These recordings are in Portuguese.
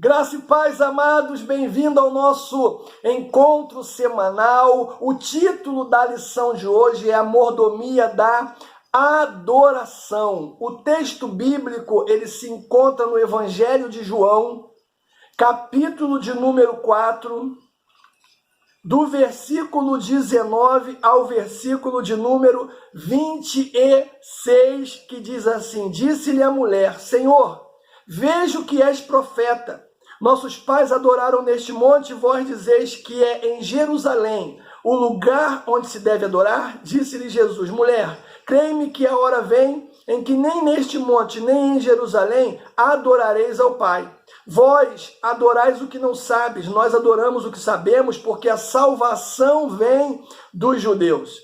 Graça e paz, amados, bem-vindo ao nosso encontro semanal. O título da lição de hoje é a mordomia da adoração. O texto bíblico, ele se encontra no Evangelho de João, capítulo de número 4, do versículo 19 ao versículo de número 26, que diz assim: Disse-lhe a mulher: Senhor, vejo que és profeta. Nossos pais adoraram neste monte, vós dizeis que é em Jerusalém o lugar onde se deve adorar? Disse-lhe Jesus: Mulher, crê-me que a hora vem em que nem neste monte, nem em Jerusalém adorareis ao Pai. Vós adorais o que não sabes, nós adoramos o que sabemos, porque a salvação vem dos judeus.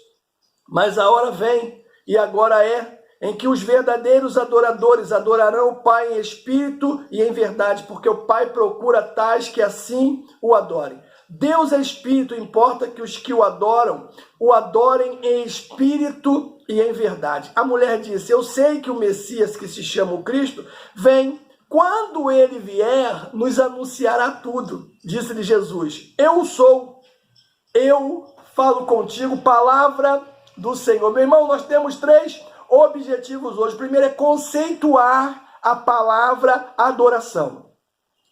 Mas a hora vem, e agora é, em que os verdadeiros adoradores adorarão o Pai em espírito e em verdade, porque o Pai procura tais que assim o adorem. Deus é espírito, importa que os que o adorem em espírito e em verdade. A mulher disse: Eu sei que o Messias, que se chama o Cristo, vem. Quando ele vier, nos anunciará tudo. Disse-lhe Jesus: Eu sou, eu falo contigo, palavra do Senhor. Meu irmão, nós temos três objetivos hoje. Primeiro é conceituar a palavra adoração.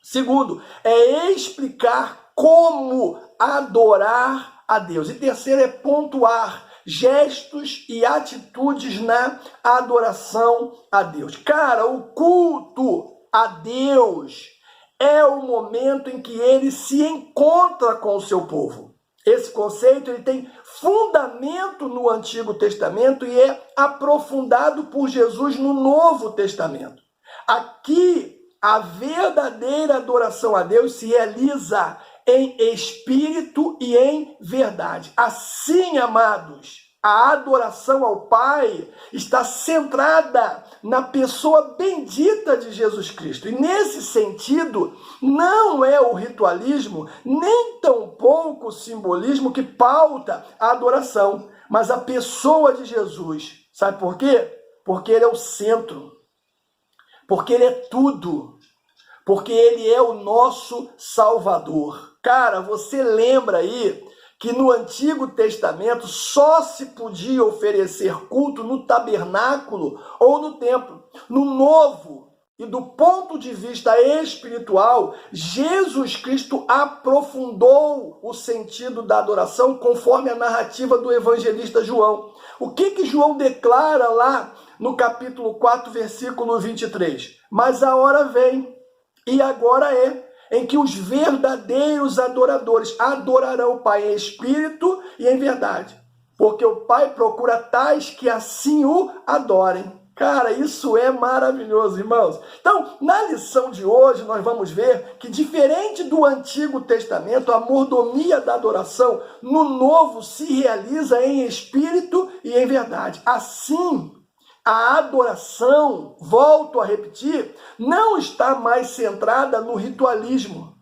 Segundo, é explicar como adorar a Deus. E terceiro é pontuar gestos e atitudes na adoração a Deus. Cara, o culto a Deus é o momento em que ele se encontra com o seu povo. Esse conceito ele tem fundamento no Antigo Testamento e é aprofundado por Jesus no Novo Testamento. Aqui, a verdadeira adoração a Deus se realiza em espírito e em verdade. Assim, amados, a adoração ao Pai está centrada na pessoa bendita de Jesus Cristo. E nesse sentido, não é o ritualismo, nem tampouco o simbolismo que pauta a adoração, mas a pessoa de Jesus. Sabe por quê? Porque ele é o centro, porque ele é tudo, porque ele é o nosso Salvador. Cara, você lembra aí que no Antigo Testamento só se podia oferecer culto no tabernáculo ou no templo. No Novo, e do ponto de vista espiritual, Jesus Cristo aprofundou o sentido da adoração conforme a narrativa do evangelista João. O que João declara lá no capítulo 4, versículo 23? Mas a hora vem, e agora é, em que os verdadeiros adoradores adorarão o Pai em espírito e em verdade, porque o Pai procura tais que assim o adorem. Cara, isso é maravilhoso, irmãos. Então, na lição de hoje, nós vamos ver que, diferente do Antigo Testamento, a mordomia da adoração no Novo se realiza em espírito e em verdade. Assim, a adoração, volto a repetir, não está mais centrada no ritualismo,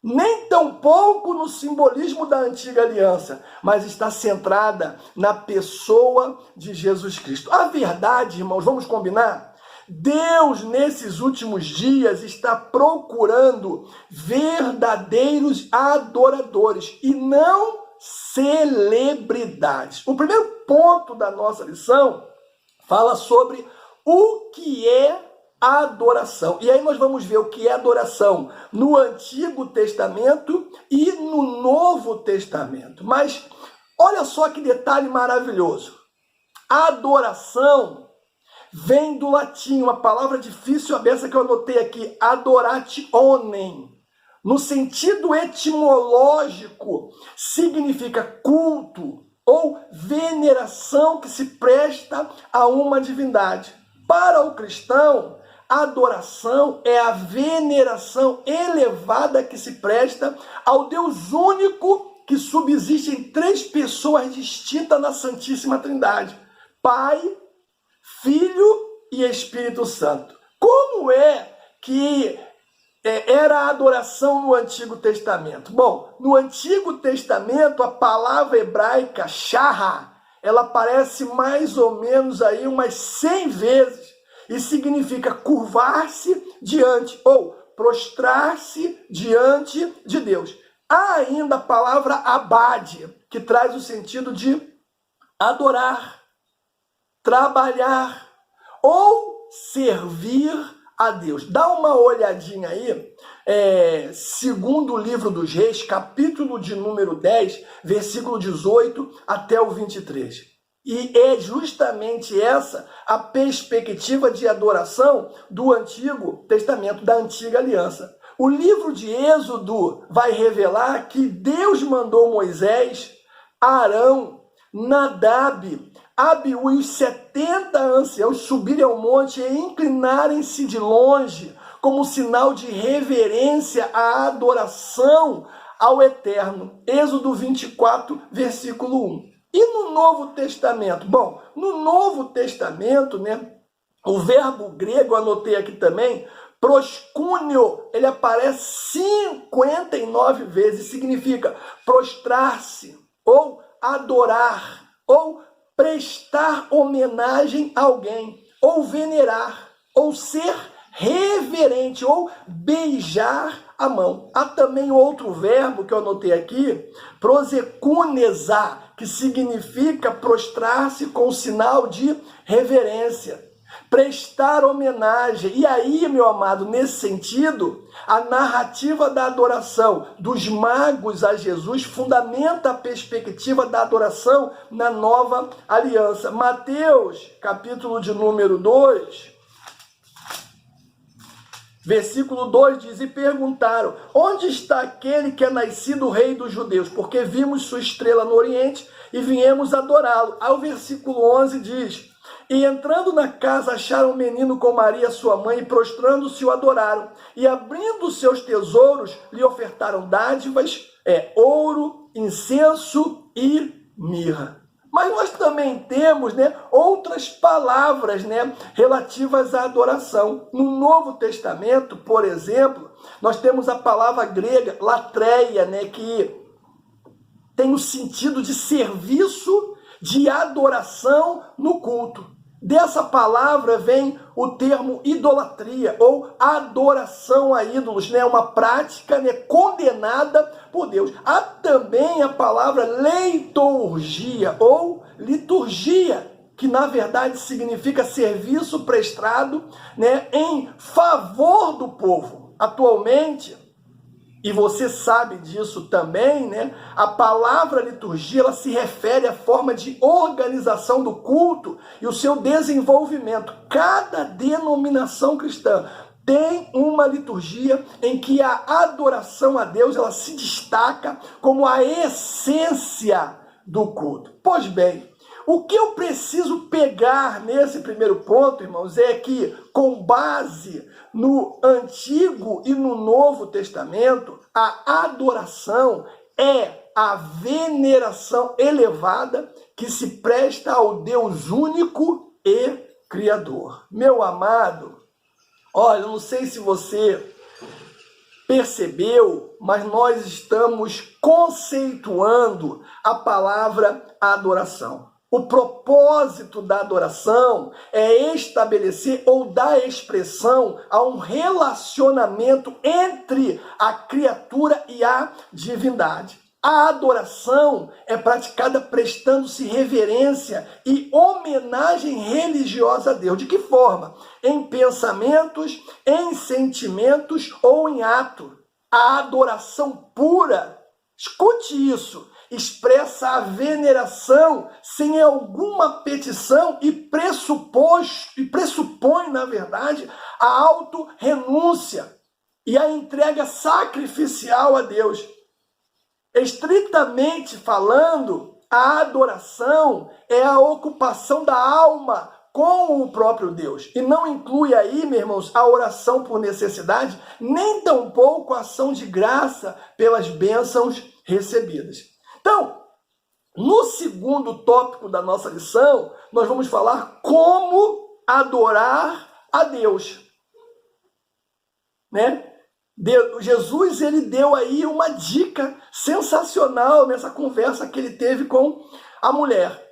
nem tampouco no simbolismo da antiga aliança, mas está centrada na pessoa de Jesus Cristo. A verdade, irmãos, vamos combinar? Deus, nesses últimos dias, está procurando verdadeiros adoradores e não celebridades. O primeiro ponto da nossa lição fala sobre o que é adoração. E aí nós vamos ver o que é adoração no Antigo Testamento e no Novo Testamento. Mas olha só que detalhe maravilhoso. Adoração vem do latim, uma palavra difícil, a beça que eu anotei aqui, adorationem. No sentido etimológico, significa culto ou veneração que se presta a uma divindade. Para o cristão, adoração é a veneração elevada que se presta ao Deus único que subsiste em três pessoas distintas na Santíssima Trindade: Pai, Filho e Espírito Santo. Como é que era a adoração no Antigo Testamento? Bom, no Antigo Testamento, a palavra hebraica shaha, ela aparece mais ou menos aí umas 100 vezes e significa curvar-se diante ou prostrar-se diante de Deus. Há ainda a palavra abade, que traz o sentido de adorar, trabalhar ou servir a Deus. Dá uma olhadinha aí, segundo o livro dos Reis, capítulo de número 10, versículo 18 até o 23. E é justamente essa a perspectiva de adoração do Antigo Testamento, da Antiga Aliança. O livro de Êxodo vai revelar que Deus mandou Moisés, Arão, Nadab, Abiú e os 70 anciãos subirem ao monte e inclinarem-se de longe, como sinal de reverência à adoração ao Eterno. Êxodo 24, versículo 1. E no Novo Testamento? Bom, no Novo Testamento, o verbo grego, anotei aqui também, proscúnio, ele aparece 59 vezes, significa prostrar-se, ou adorar, ou prestar homenagem a alguém, ou venerar, ou ser reverente, ou beijar a mão. Há também outro verbo que eu anotei aqui, prosecunezar, que significa prostrar-se com sinal de reverência, prestar homenagem. E aí, meu amado, nesse sentido, a narrativa da adoração dos magos a Jesus fundamenta a perspectiva da adoração na nova aliança. Mateus, capítulo de número 2, versículo 2 diz, e perguntaram, onde está aquele que é nascido rei dos judeus? Porque vimos sua estrela no oriente e viemos adorá-lo. Aí o versículo 11 diz, e entrando na casa acharam um menino com Maria sua mãe e prostrando-se o adoraram. E abrindo seus tesouros lhe ofertaram dádivas, ouro, incenso e mirra. Mas nós também temos, outras palavras, relativas à adoração. No Novo Testamento, por exemplo, nós temos a palavra grega latreia, que tem o sentido de serviço, de adoração no culto. Dessa palavra vem o termo idolatria ou adoração a ídolos, uma prática condenada por Deus. Há também a palavra leiturgia ou liturgia, que na verdade significa serviço prestado em favor do povo. Atualmente, e você sabe disso também, a palavra liturgia ela se refere à forma de organização do culto e o seu desenvolvimento. Cada denominação cristã tem uma liturgia em que a adoração a Deus ela se destaca como a essência do culto. Pois bem, o que eu preciso pegar nesse primeiro ponto, irmãos, é que, com base no Antigo e no Novo Testamento, a adoração é a veneração elevada que se presta ao Deus único e Criador. Meu amado, olha, eu não sei se você percebeu, mas nós estamos conceituando a palavra adoração. O propósito da adoração é estabelecer ou dar expressão a um relacionamento entre a criatura e a divindade. A adoração é praticada prestando-se reverência e homenagem religiosa a Deus. De que forma? Em pensamentos, em sentimentos ou em ato. A adoração pura, escute isso, expressa a veneração sem alguma petição e pressupõe, na verdade, a autorrenúncia e a entrega sacrificial a Deus. Estritamente falando, a adoração é a ocupação da alma com o próprio Deus. E não inclui aí, meus irmãos, a oração por necessidade, nem tampouco a ação de graça pelas bênçãos recebidas. Então, no segundo tópico da nossa lição, nós vamos falar como adorar a Deus. Jesus ele deu aí uma dica sensacional nessa conversa que ele teve com a mulher.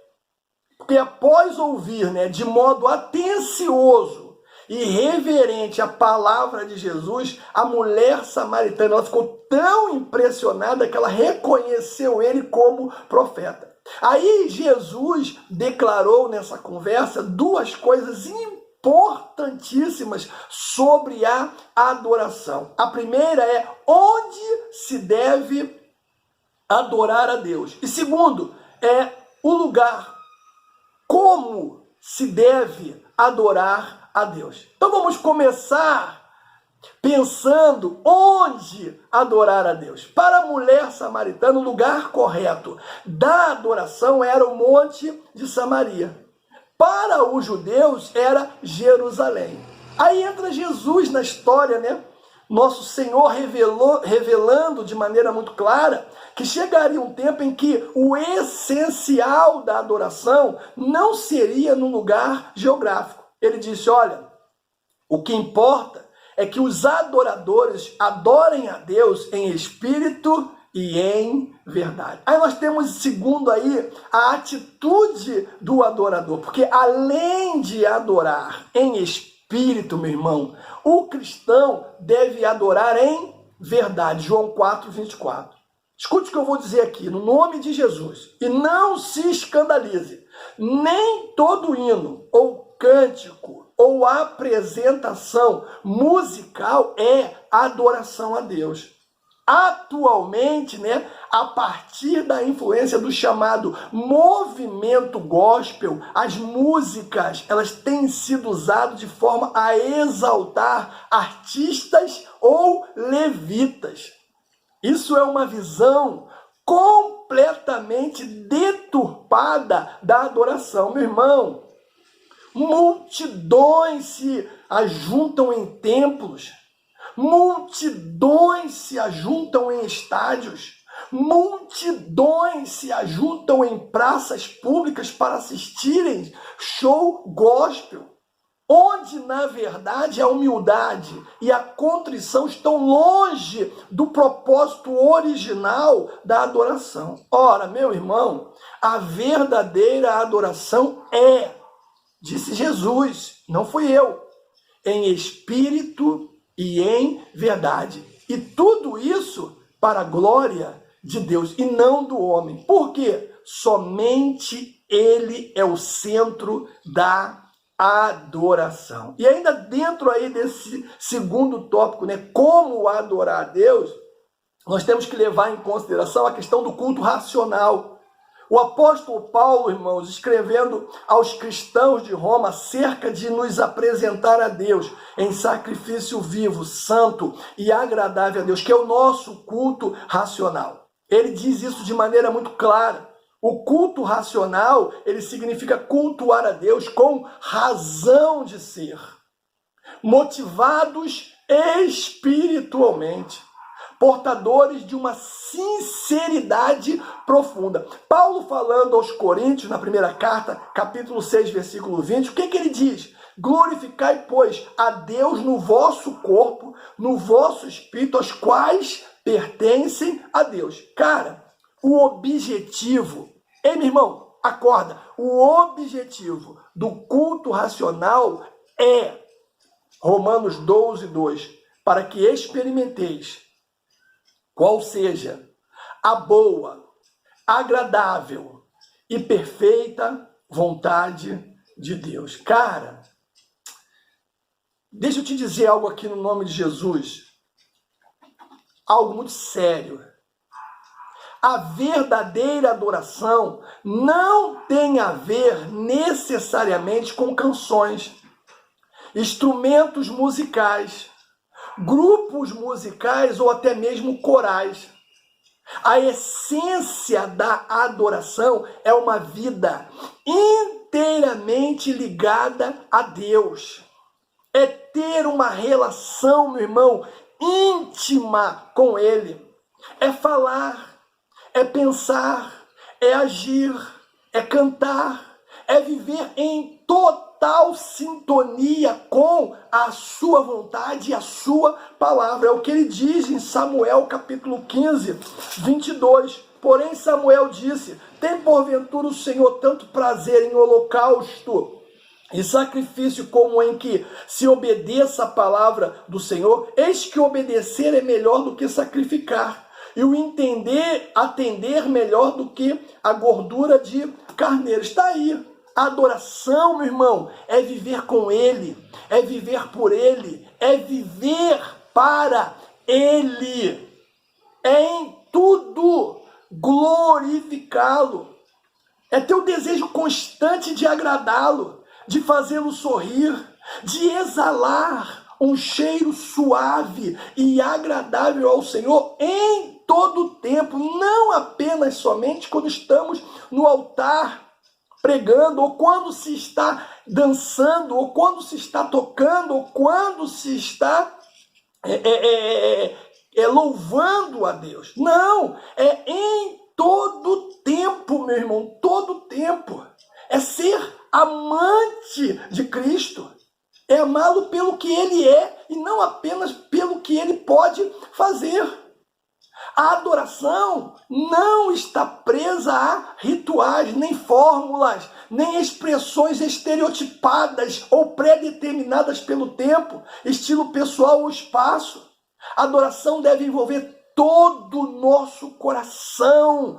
Porque após ouvir de modo atencioso e reverente à palavra de Jesus, a mulher samaritana ela ficou tão impressionada que ela reconheceu ele como profeta. Aí Jesus declarou nessa conversa duas coisas importantíssimas sobre a adoração. A primeira é onde se deve adorar a Deus. E segundo, é o lugar, como se deve adorar a Deus. Então vamos começar pensando onde adorar a Deus. Para a mulher samaritana, o lugar correto da adoração era o Monte de Samaria. Para os judeus era Jerusalém. Aí entra Jesus na história, né? Nosso Senhor revelando de maneira muito clara que chegaria um tempo em que o essencial da adoração não seria no lugar geográfico. Ele disse, olha, o que importa é que os adoradores adorem a Deus em espírito e em verdade. Aí nós temos, segundo aí, a atitude do adorador, porque além de adorar em espírito, meu irmão, o cristão deve adorar em verdade. João 4:24. Escute o que eu vou dizer aqui, no nome de Jesus. E não se escandalize. Nem todo hino, ou cântico, ou apresentação musical é adoração a Deus. Atualmente, né, a partir da influência do chamado movimento gospel, as músicas, elas têm sido usadas de forma a exaltar artistas ou levitas. Isso é uma visão completamente deturpada da adoração, meu irmão. Multidões se ajuntam em templos, multidões se ajuntam em estádios, multidões se ajuntam em praças públicas para assistirem show gospel, onde, na verdade, a humildade e a contrição estão longe do propósito original da adoração. Ora, meu irmão, a verdadeira adoração disse Jesus, não fui eu, em espírito e em verdade. E tudo isso para a glória de Deus e não do homem. Por quê? Somente Ele é o centro da adoração. E ainda dentro aí desse segundo tópico, né, como adorar a Deus, nós temos que levar em consideração a questão do culto racional. O apóstolo Paulo, irmãos, escrevendo aos cristãos de Roma acerca de nos apresentar a Deus em sacrifício vivo, santo e agradável a Deus, que é o nosso culto racional. Ele diz isso de maneira muito clara. O culto racional, ele significa cultuar a Deus com razão de ser, motivados espiritualmente, portadores de uma sinceridade profunda. Paulo falando aos Coríntios, na primeira carta, capítulo 6, versículo 20, o que ele diz? Glorificai, pois, a Deus no vosso corpo, no vosso espírito, aos quais pertencem a Deus. Cara, o objetivo, ei, meu irmão, acorda, o objetivo do culto racional é, Romanos 12:2, para que experimenteis qual seja a boa, agradável e perfeita vontade de Deus. Cara, deixa eu te dizer algo aqui no nome de Jesus, algo muito sério. A verdadeira adoração não tem a ver necessariamente com canções, instrumentos musicais, grupos musicais ou até mesmo corais. A essência da adoração é uma vida inteiramente ligada a Deus. É ter uma relação, meu irmão, íntima com Ele. É falar, é pensar, é agir, é cantar, é viver em total sintonia com a sua vontade e a sua palavra. É o que ele diz em Samuel capítulo 15, 22. Porém Samuel disse, tem porventura o Senhor tanto prazer em holocausto e sacrifício como em que se obedeça a palavra do Senhor, eis que obedecer é melhor do que sacrificar, e o atender melhor do que a gordura de carneiro. Está aí. A adoração, meu irmão, é viver com Ele, é viver por Ele, é viver para Ele, é em tudo glorificá-lo, é ter o desejo constante de agradá-lo, de fazê-lo sorrir, de exalar um cheiro suave e agradável ao Senhor em todo o tempo, não apenas somente quando estamos no altar pregando, ou quando se está dançando, ou quando se está tocando, ou quando se está louvando a Deus. Não, é em todo tempo, meu irmão, todo tempo. É ser amante de Cristo, é amá-lo pelo que Ele é e não apenas pelo que Ele pode fazer. A adoração não está presa a rituais, nem fórmulas, nem expressões estereotipadas ou pré-determinadas pelo tempo, estilo pessoal ou espaço. A adoração deve envolver todo o nosso coração,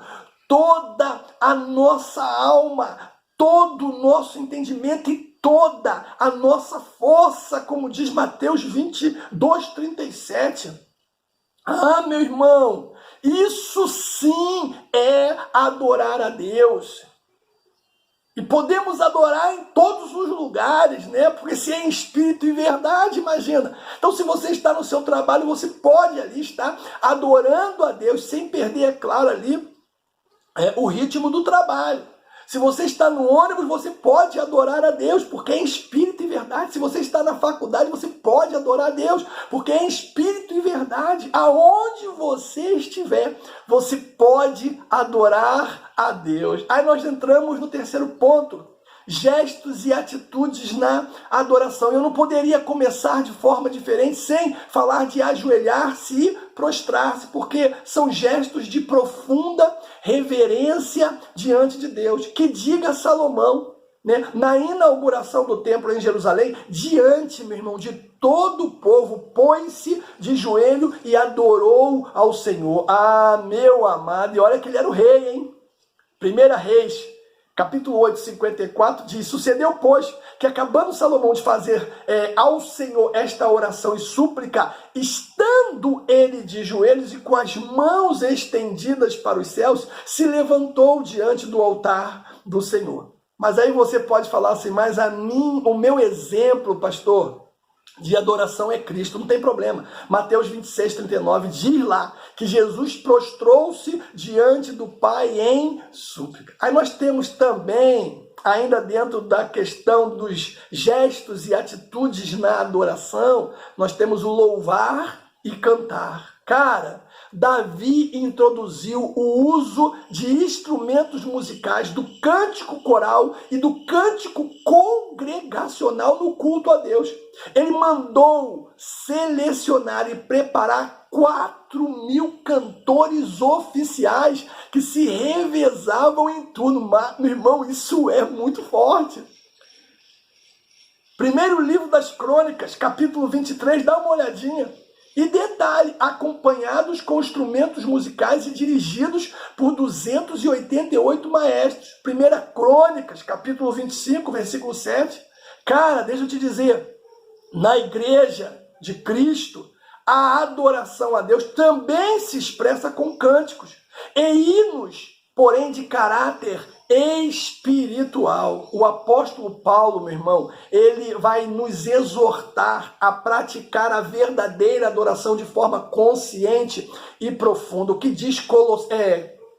toda a nossa alma, todo o nosso entendimento e toda a nossa força, como diz Mateus 22:37. Ah, meu irmão, isso sim é adorar a Deus. E podemos adorar em todos os lugares, né? Porque se é em espírito e verdade, imagina. Então, se você está no seu trabalho, você pode ali estar adorando a Deus, sem perder, é claro, ali o ritmo do trabalho. Se você está no ônibus, você pode adorar a Deus, porque é em espírito e verdade. Se você está na faculdade, você pode adorar a Deus, porque é em espírito e verdade. Aonde você estiver, você pode adorar a Deus. Aí nós entramos no terceiro ponto: gestos e atitudes na adoração. Eu não poderia começar de forma diferente sem falar de ajoelhar-se e prostrar-se, porque são gestos de profunda reverência diante de Deus. Que diga Salomão, né, na inauguração do templo em Jerusalém, diante, meu irmão, de todo o povo, pôs-se de joelho e adorou ao Senhor. Ah, meu amado, e olha que ele era o rei, hein? 1 Reis, capítulo 8, 54, diz: sucedeu, pois, que acabando Salomão de fazer ao Senhor esta oração e súplica, estando ele de joelhos e com as mãos estendidas para os céus, se levantou diante do altar do Senhor. Mas aí você pode falar assim: mas o meu exemplo, pastor, de adoração é Cristo. Não tem problema. Mateus 26:39 diz lá que Jesus prostrou-se diante do Pai em súplica. Aí nós temos também, ainda dentro da questão dos gestos e atitudes na adoração, nós temos o louvar e cantar. Cara, Davi introduziu o uso de instrumentos musicais, do cântico coral e do cântico congregacional no culto a Deus. Ele mandou selecionar e preparar 4.000 cantores oficiais que se revezavam em tudo. Meu irmão, isso é muito forte. Primeiro livro das Crônicas, capítulo 23, dá uma olhadinha. E detalhe, acompanhados com instrumentos musicais e dirigidos por 288 maestros. 1 Crônicas, capítulo 25, versículo 7. Cara, deixa eu te dizer, na igreja de Cristo, a adoração a Deus também se expressa com cânticos e hinos, porém de caráter espiritual. O apóstolo Paulo, meu irmão, ele vai nos exortar a praticar a verdadeira adoração de forma consciente e profunda. O que diz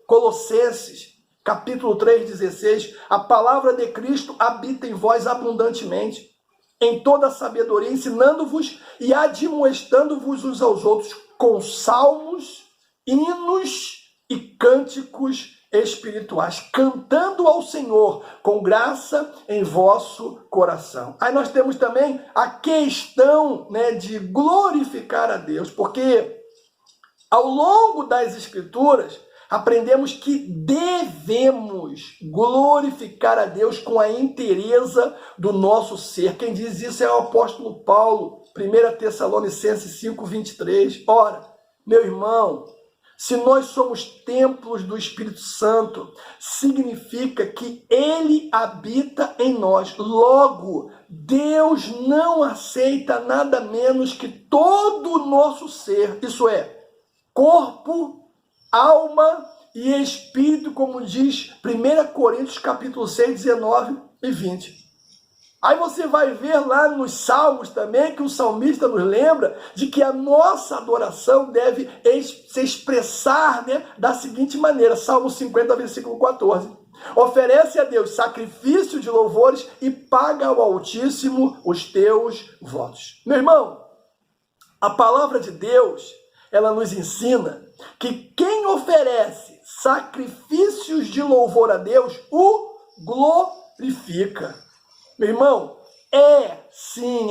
Colossenses, capítulo 3:16, a palavra de Cristo habita em vós abundantemente, em toda sabedoria, ensinando-vos e admoestando-vos uns aos outros com salmos, hinos e cânticos espirituais, cantando ao Senhor com graça em vosso coração. Aí nós temos também a questão, né, de glorificar a Deus, porque ao longo das Escrituras aprendemos que devemos glorificar a Deus com a inteireza do nosso ser. Quem diz isso é o apóstolo Paulo, 1 Tessalonicenses 5:23. Ora, meu irmão, se nós somos templos do Espírito Santo, significa que ele habita em nós. Logo, Deus não aceita nada menos que todo o nosso ser, isso é, corpo, alma e espírito, como diz 1 Coríntios capítulo 6, 19 e 20. Aí você vai ver lá nos Salmos também que o salmista nos lembra de que a nossa adoração deve se expressar, da seguinte maneira, Salmo 50, versículo 14. Oferece a Deus sacrifício de louvores e paga ao Altíssimo os teus votos. Meu irmão, a palavra de Deus, ela nos ensina que quem oferece sacrifícios de louvor a Deus, o glorifica. Meu irmão, é sim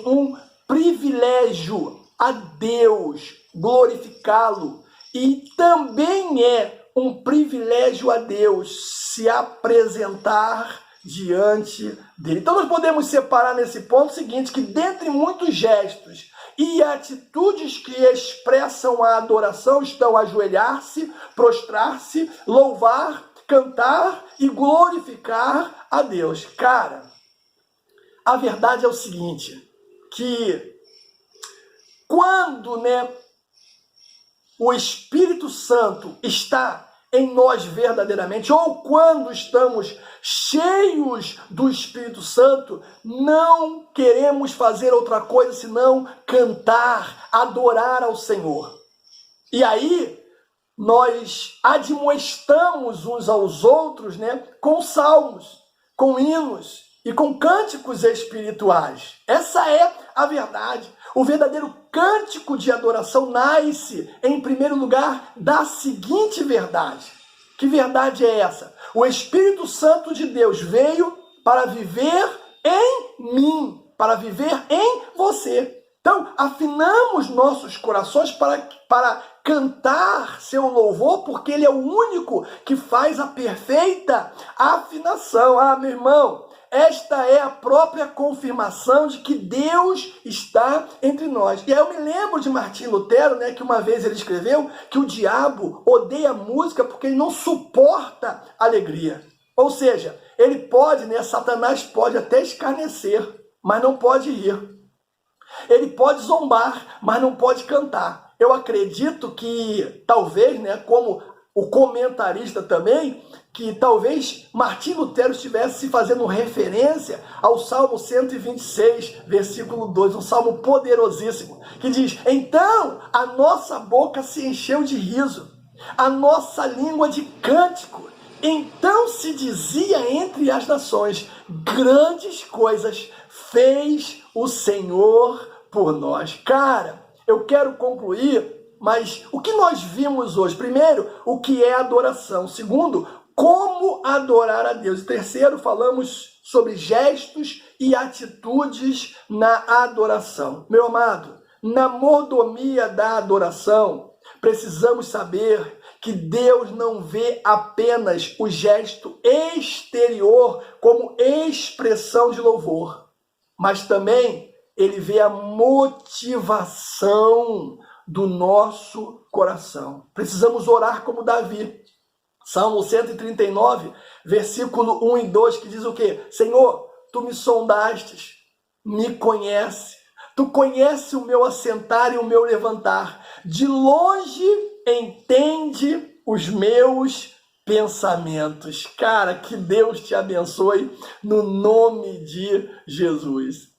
um privilégio a Deus glorificá-lo. E também é um privilégio a Deus se apresentar diante dele. Então nós podemos separar nesse ponto o seguinte, que dentre muitos gestos e atitudes que expressam a adoração estão ajoelhar-se, prostrar-se, louvar, cantar e glorificar a Deus. Cara, a verdade é o seguinte, que quando, o Espírito Santo está em nós verdadeiramente, ou quando estamos cheios do Espírito Santo, não queremos fazer outra coisa senão cantar, adorar ao Senhor. E aí, nós admoestamos uns aos outros, com salmos, com hinos e com cânticos espirituais. Essa é a verdade. O verdadeiro cântico de adoração nasce, em primeiro lugar, da seguinte verdade. Que verdade é essa? O Espírito Santo de Deus veio para viver em mim, para viver em você. Então, afinamos nossos corações para cantar seu louvor, porque ele é o único que faz a perfeita afinação. Ah, meu irmão, esta é a própria confirmação de que Deus está entre nós. E aí eu me lembro de Martim Lutero, que uma vez ele escreveu que o diabo odeia a música porque ele não suporta alegria. Ou seja, ele pode, Satanás pode até escarnecer, mas não pode rir. Ele pode zombar, mas não pode cantar. Eu acredito que talvez, como o comentarista também, que talvez Martim Lutero estivesse fazendo referência ao Salmo 126, versículo 2, um salmo poderosíssimo, que diz: então a nossa boca se encheu de riso, a nossa língua de cântico. Então se dizia entre as nações, grandes coisas fez o Senhor por nós. Cara, eu quero concluir, mas o que nós vimos hoje? Primeiro, o que é adoração. Segundo, como adorar a Deus. E terceiro, falamos sobre gestos e atitudes na adoração. Meu amado, na mordomia da adoração, precisamos saber que Deus não vê apenas o gesto exterior como expressão de louvor, mas também ele vê a motivação do nosso coração. Precisamos orar como Davi. Salmo 139, versículo 1 e 2, que diz o quê? Senhor, tu me sondastes, me conhece. Tu conhece o meu assentar e o meu levantar. De longe entende os meus pensamentos. Cara, que Deus te abençoe no nome de Jesus.